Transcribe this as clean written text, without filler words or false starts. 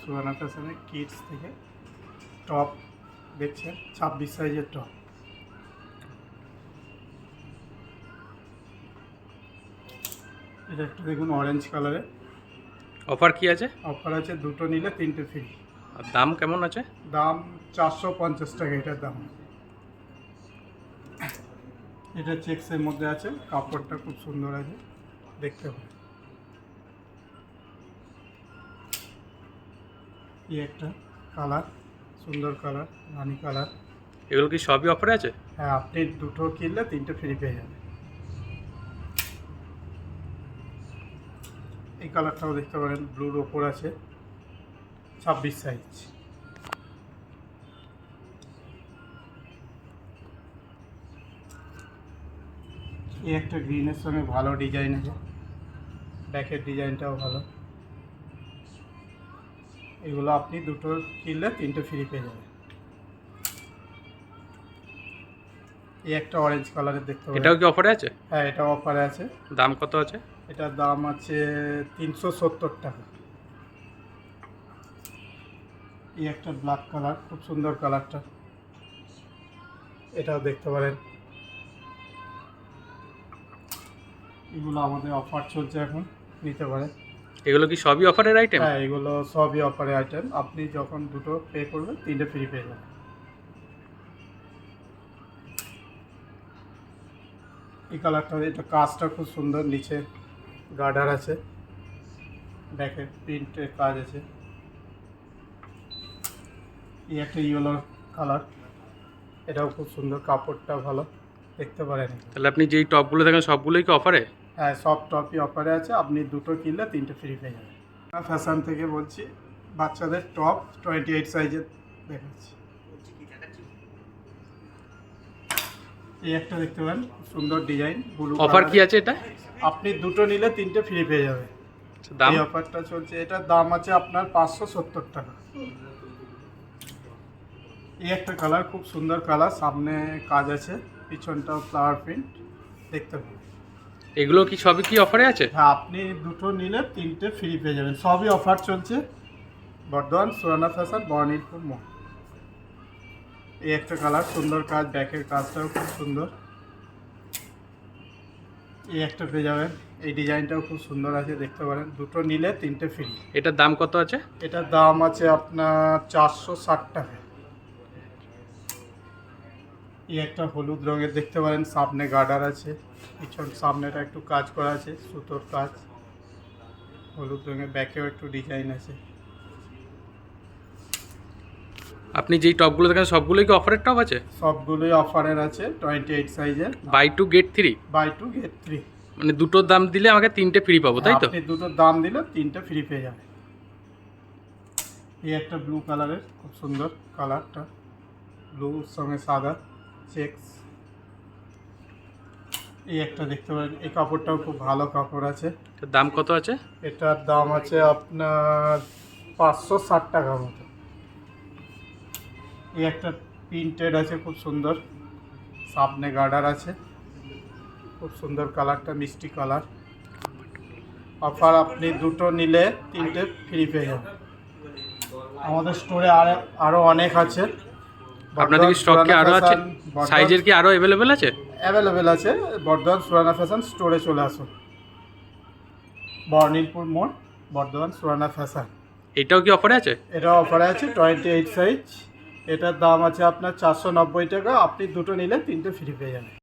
সুহানা ফ্যাশনের কিডস থেকে টপ দেখছেন, 26 সাইজের টপ। এটা একটা দেখুন অরেঞ্জ কালারে। অফার কি আছে? অফার আছে দুটো নিলে তিনটে ফ্রি। আর দাম কেমন আছে? দাম 450 টাকা এটার দাম। এটা চেক্সের মধ্যে আছে, কাপড়টা খুব সুন্দর আছে, দেখতে হবে। এই একটা কালার, সুন্দর কালার, রানী কালার। এগুলো কি সবই অফারে আছে? হ্যাঁ, আপনি দুটো কিনলে তিনটে ফ্রি পেয়ে যাবেন। এই কালারটাও দেখতে পারেন, ব্লুর ওপর আছে, 26 সাইজ। এই একটা গ্রিনের সঙ্গে ভালো ডিজাইন আছে, ব্যাকের ডিজাইনটাও ভালো। এগুলো আপনি দুটো কিনলে তিনটে ফ্রি পেয়ে যাবেন। এই একটা অরেঞ্জ কালারের দেখতে পারেন। এটাও কি অফারে আছে? হ্যাঁ, এটা অফারে আছে। দাম কত আছে? এটার দাম আছে 370 টাকা। এই একটা ব্ল্যাক কালার, খুব সুন্দর কালারটা, এটাও দেখতে পারেন। এগুলো আমাদের অফার চলছে, এখন নিতে পারেন। এগুলো কি সবই অফারের আইটেম? হ্যাঁ, এগুলো সবই অফারের আইটেম। আপনি যখন দুটো পে করবেন তিনটে ফ্রি পেয়ে যাবেন। এই কালারটা, এটা কাজটা খুব সুন্দর, নিচে গার্ডার আছে, ব্যাকে প্রিন্টের কাজ আছে। এই একটা ইয়েলো কালার, এটাও খুব সুন্দর, কাপড়টা ভালো, দেখতে পারেন। তাহলে আপনি যেই টপগুলো দেখেন সবগুলোই কি অফারে? হ্যাঁ, সব টপই অফারে আছে। আপনি দুটো কিনলে তিনটে ফ্রি পেয়ে যাবেন। ফ্যাশন থেকে বলছি, বাচ্চাদের টপ 28 সাইজের দেখাচ্ছি। এই একটা দেখতে পারেন, খুব সুন্দর ডিজাইন, ব্লু। অফার কি আছে এটা? আপনি দুটো নিলে তিনটে ফ্রি পেয়ে যাবেন। দাম? এই অফারটা চলছে, এটার দাম আছে আপনার 570 টাকা। এই একটা কালার, খুব সুন্দর কালার, সামনে কাজ আছে, পিছনটাও ফ্লাওয়ার প্রিন্ট, দেখতে পাবেন। এগুলো কি সবই কি অফারে আছে? হ্যাঁ, আপনি দুটো নিলে তিনটে ফ্রি পেয়ে যাবেন। সবই অফার চলছে, বর্ধমান সুহানা ফ্যাশন, বর্ণিলপুর মোড়। এই একটা কালার, সুন্দর কাজ, ব্যাকের কাজটাও খুব সুন্দর। এই একটা পেয়ে যাবেন, এই ডিজাইনটাও খুব সুন্দর আছে, দেখতে পারেন। দুটো নিলে তিনটে ফ্রি। এটার দাম কত আছে? এটার দাম আছে আপনার 460 টাকা। এই একটা হলুদ রঙের দেখতে পারেন, সামনে গার্ডার আছে, পিছন সামনেটা একটু কাজ করা আছে, সুতোর কাজ, হলুদ রঙের, ব্যাকেও একটু ডিজাইন আছে। আপনি যেই টপগুলো দেখেন সবগুলোই কি অফারের টপ আছে? সবগুলোই অফারের আছে, 28 সাইজের। Buy 2 get 3? Buy 2 get 3। মানে দুটোর দাম দিলে আমাকে তিনটে ফ্রি পাবো, তাই তো? আপনি দুটোর দাম দিলে তিনটে ফ্রি পেয়ে যাবেন। এই একটা ব্লু কালারের, খুব সুন্দর কালারটা, ব্লুর সঙ্গে সাদা চেক্স। এই একটা দেখতে পারেন, এই কাপড়টাও খুব ভালো কাপড় আছে। এটার দাম কত আছে? এটার দাম আছে আপনার 560 টাকা মতো। এই একটা প্রিন্টেড আছে, খুব সুন্দর, সামনে গার্ডার আছে, খুব সুন্দর কালারটা, মিষ্টি কালার। অফার, আপনি দুটো নিলে তিনটে ফ্রি পেয়ে যাবেন। আমাদের স্টোরে আরও অনেক আছে। আপনাদের কি স্টক কি আরো আছে? সাইজের কি আরো অ্যাভেলেবেল আছে? অ্যাভেলেবেল আছে। বর্ধমান সুহানা ফ্যাশন স্টোরে চলে আসুন, বর্ণিলপুর মোড়, বর্ধমান সুহানা ফ্যাশন। এটাও কি অফারে আছে? এটা অফারে আছে, 28 সাইজ। এটার দাম আছে আপনার 490 টাকা। আপনি দুটো নিলে তিনটে ফ্রি পেয়ে যাবেন।